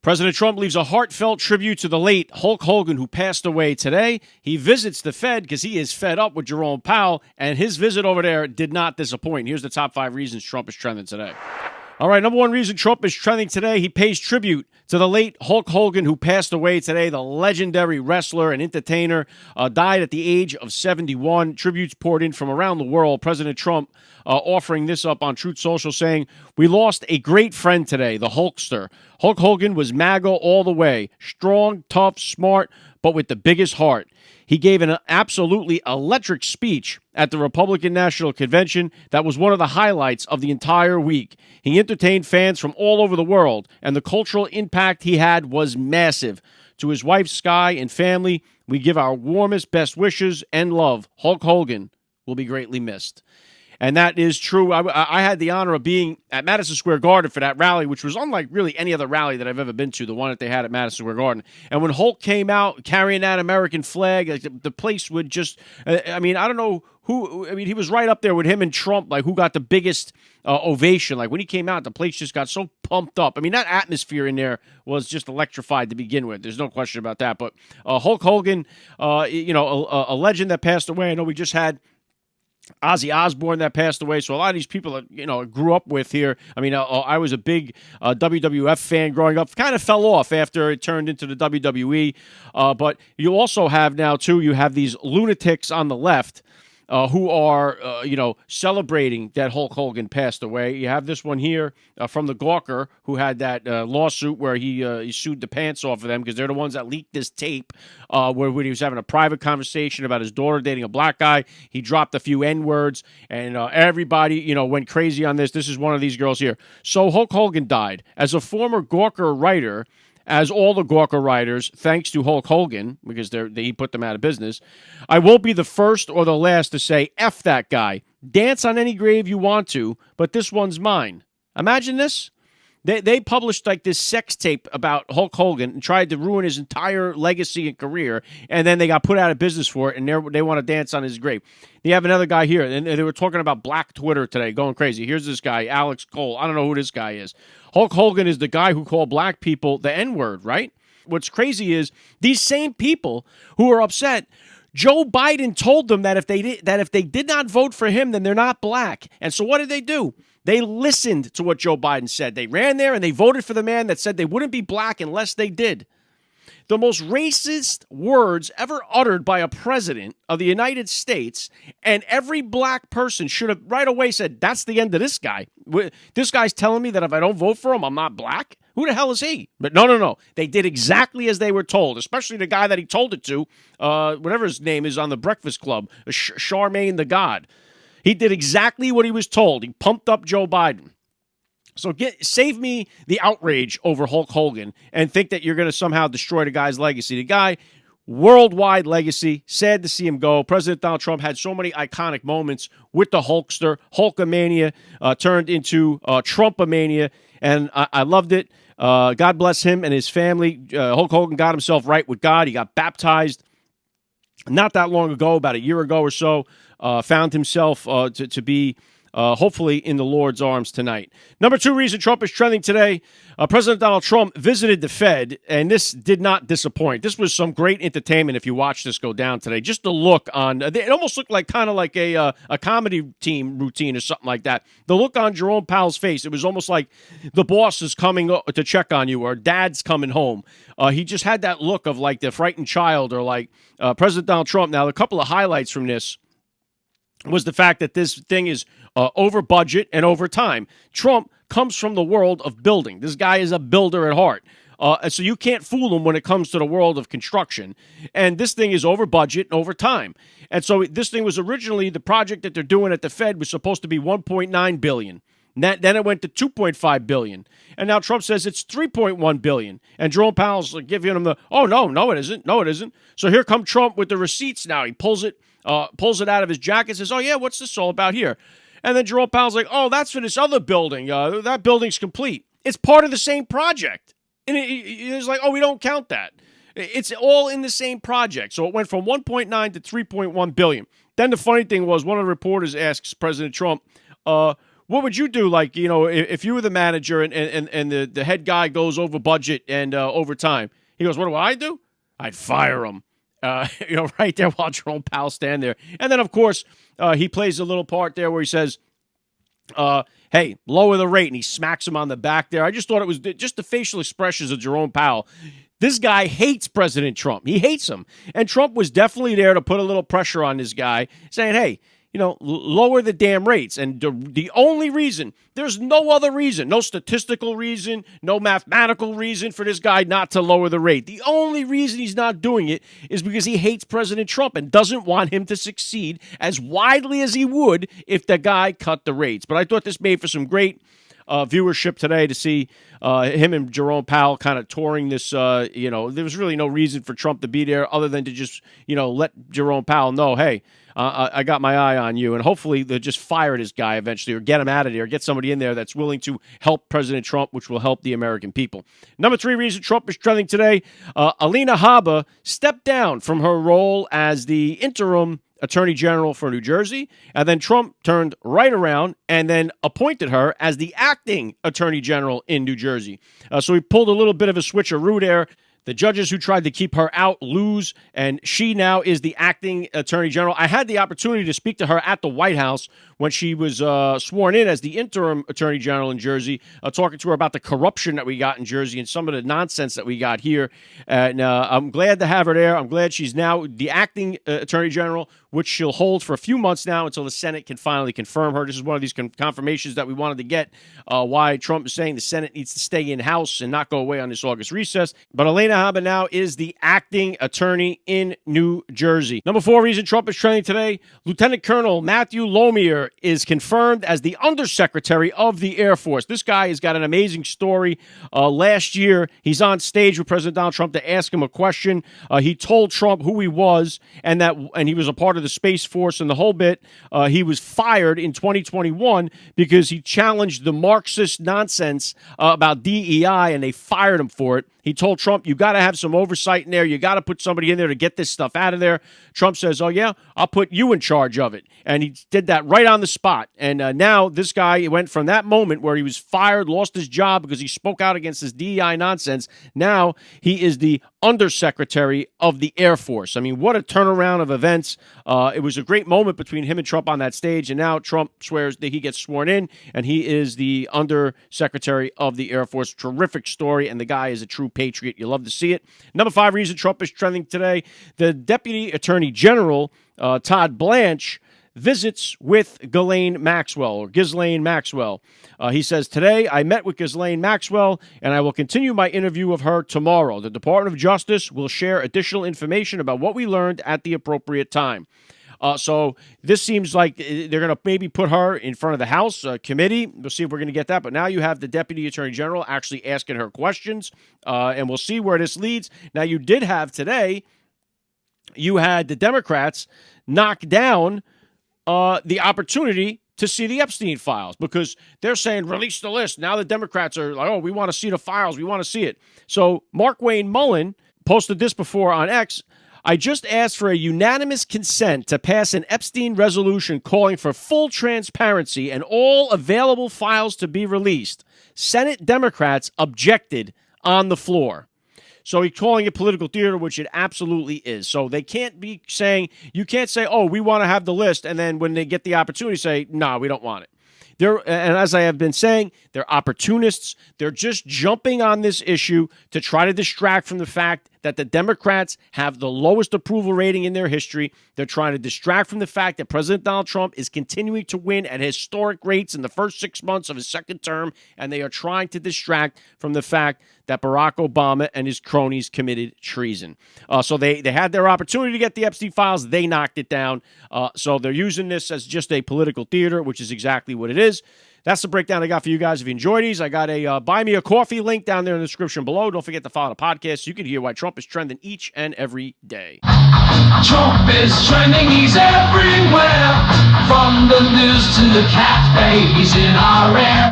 President Trump leaves a heartfelt tribute to the late Hulk Hogan, who passed away today. He visits the Fed because he is fed up with Jerome Powell, and his visit over there did not disappoint. Here's the top 5 reasons Trump is trending today. All right, number 1 reason Trump is trending today, he pays tribute to the late Hulk Hogan, who passed away today. The legendary wrestler and entertainer died at the age of 71. Tributes poured in from around the world. President Trump offering this up on Truth Social, saying, "We lost a great friend today, the Hulkster. Hulk Hogan was MAGA all the way. Strong, tough, smart, but with the biggest heart. He gave an absolutely electric speech at the Republican National Convention that was one of the highlights of the entire week. He entertained fans from all over the world, and the cultural impact he had was massive. To his wife, Sky, and family, we give our warmest, best wishes and love. Hulk Hogan will be greatly missed." And that is true. I had the honor of being at Madison Square Garden for that rally, which was unlike really any other rally that I've ever been to, the one that they had at Madison Square Garden. And when Hulk came out carrying that American flag, like the place would just, I don't know who, he was right up there with him and Trump, like who got the biggest ovation. Like when he came out, the place just got so pumped up. That atmosphere in there was just electrified to begin with. There's no question about that. But Hulk Hogan, a legend that passed away. I know we just had Ozzy Osbourne that passed away, so a lot of these people that grew up with here. I was a big WWF fan growing up. Kind of fell off after it turned into the WWE. But you also have now too. You have these lunatics on the left who are celebrating that Hulk Hogan passed away. You have this one here from the Gawker, who had that lawsuit where he sued the pants off of them because they're the ones that leaked this tape where when he was having a private conversation about his daughter dating a black guy, he dropped a few N-words, and everybody went crazy on this. This is one of these girls here. So Hulk Hogan died. As a former Gawker writer, as all the Gawker writers, thanks to Hulk Hogan, because he put them out of business, I won't be the first or the last to say, F that guy. Dance on any grave you want to, but this one's mine. Imagine this. They published like this sex tape about Hulk Hogan and tried to ruin his entire legacy and career, and then they got put out of business for it, and they want to dance on his grave. They have another guy here, and they were talking about Black Twitter today, going crazy. Here's this guy, Alex Cole. I don't know who this guy is. Hulk Hogan is the guy who called black people the N-word, right? What's crazy is these same people who are upset, Joe Biden told them that if they did not vote for him, then they're not black. And so what did they do? They listened to what Joe Biden said. They ran there and they voted for the man that said they wouldn't be black unless they did. The most racist words ever uttered by a president of the United States, and every black person should have right away said, that's the end of this guy. This guy's telling me that if I don't vote for him, I'm not black? Who the hell is he? But no. They did exactly as they were told, especially the guy that he told it to, whatever his name is on the Breakfast Club, Charmaine the God. He did exactly what he was told. He pumped up Joe Biden. So save me the outrage over Hulk Hogan and think that you're going to somehow destroy the guy's legacy. The guy, worldwide legacy, sad to see him go. President Donald Trump had so many iconic moments with the Hulkster. Hulkamania turned into Trumpamania, and I loved it. God bless him and his family. Hulk Hogan got himself right with God. He got baptized not that long ago, about a year ago or so. Found himself to be hopefully in the Lord's arms tonight. Number 2 reason Trump is trending today, President Donald Trump visited the Fed, and this did not disappoint. This was some great entertainment if you watch this go down today. Just the look on, it almost looked like kind of like a comedy team routine or something like that. The look on Jerome Powell's face, it was almost like the boss is coming to check on you or dad's coming home. He just had that look of like the frightened child or like President Donald Trump. Now, a couple of highlights from this was the fact that this thing is over budget and over time. Trump comes from the world of building. This guy is a builder at heart. So you can't fool him when it comes to the world of construction. And this thing is over budget and over time. And so this thing was originally, the project that they're doing at the Fed was supposed to be $1.9 billion. Then it went to $2.5 billion. And now Trump says it's $3.1 billion. And Jerome Powell's giving him no, it isn't. No, it isn't. So here come Trump with the receipts now. He pulls it out of his jacket and says, oh, yeah, what's this all about here? And then Jerome Powell's like, oh, that's for this other building. That building's complete. It's part of the same project. And it's like, oh, we don't count that. It's all in the same project. So it went from 1.9 to 3.1 billion. Then the funny thing was, one of the reporters asks President Trump, what would you do? Like, if you were the manager and the head guy goes over budget and over time, he goes, what do I do? I'd fire him. Right there while Jerome Powell stand there. And then, of course, he plays a little part there where he says, hey, lower the rate, and he smacks him on the back there. I just thought it was just the facial expressions of Jerome Powell. This guy hates President Trump. He hates him. And Trump was definitely there to put a little pressure on this guy, saying, hey, lower the damn rates. And the only reason, there's no other reason, no statistical reason, no mathematical reason for this guy not to lower the rate. The only reason he's not doing it is because he hates President Trump and doesn't want him to succeed as widely as he would if the guy cut the rates. But I thought this made for some great viewership today to see him and Jerome Powell kind of touring this. There was really no reason for Trump to be there other than to just, let Jerome Powell know, hey, I got my eye on you. And hopefully they'll just fire this guy eventually or get him out of there, get somebody in there that's willing to help President Trump, which will help the American people. Number 3 reason Trump is trending today, Alina Habba stepped down from her role as the interim Attorney General for New Jersey, and then Trump turned right around and then appointed her as the acting Attorney General in New Jersey. So he pulled a little bit of a switcheroo there. The judges who tried to keep her out lose, and she now is the acting Attorney General. I had the opportunity to speak to her at the White House when she was sworn in as the interim Attorney General in Jersey, talking to her about the corruption that we got in Jersey and some of the nonsense that we got here. And I'm glad to have her there. I'm glad she's now the acting Attorney General, which she'll hold for a few months now until the Senate can finally confirm her. This is one of these confirmations that we wanted to get, why Trump is saying the Senate needs to stay in-house and not go away on this August recess. But Alina Habba now is the acting attorney in New Jersey. Number 4 reason Trump is trending today, Lieutenant Colonel Matthew Lohmeier is confirmed as the Undersecretary of the Air Force. This guy has got an amazing story. Last year, he's on stage with President Donald Trump to ask him a question. He told Trump who he was and he was a part of the Space Force and the whole bit. He was fired in 2021 because he challenged the Marxist nonsense about DEI, and they fired him for it. He told Trump, you got to have some oversight in there. You got to put somebody in there to get this stuff out of there. Trump says, oh, yeah, I'll put you in charge of it. And he did that right on the spot. And now this guy went from that moment where he was fired, lost his job because he spoke out against this DEI nonsense. Now he is the Undersecretary of the Air Force. I mean, what a turnaround of events. It was a great moment between him and Trump on that stage. And now Trump swears that he gets sworn in, and he is the Undersecretary of the Air Force. Terrific story, and the guy is a true patriot. You love to see it. Number 5 reason Trump is trending today, the Deputy Attorney General, Todd Blanche, visits with Ghislaine Maxwell. He says, today I met with Ghislaine Maxwell, and I will continue my interview of her tomorrow. The Department of Justice will share additional information about what we learned at the appropriate time. So this seems like they're going to maybe put her in front of the House committee. We'll see if we're going to get that. But now you have the Deputy Attorney General actually asking her questions, and we'll see where this leads. Now, you did have today, you had the Democrats knock down the opportunity to see the Epstein files because they're saying, release the list. Now the Democrats are like, oh, we want to see the files. We want to see it. So Mark Wayne Mullen posted this before on X. I just asked for a unanimous consent to pass an Epstein resolution calling for full transparency and all available files to be released. Senate Democrats objected on the floor. So he's calling it political theater, which it absolutely is. So they can't be saying, you can't say, oh, we want to have the list, and then when they get the opportunity, say, no, we don't want it. And as I have been saying, they're opportunists. They're just jumping on this issue to try to distract from the fact that the Democrats have the lowest approval rating in their history. They're trying to distract from the fact that President Donald Trump is continuing to win at historic rates in the first 6 months of his second term, and they are trying to distract from the fact that Barack Obama and his cronies committed treason. So they had their opportunity to get the Epstein files. They knocked it down. So they're using this as just a political theater, which is exactly what it is. That's the breakdown I got for you guys. If you enjoyed these, I got a Buy Me a Coffee link down there in the description below. Don't forget to follow the podcast so you can hear why Trump is trending each and every day. Trump is trending, he's everywhere. From the news to the cat babies in our air.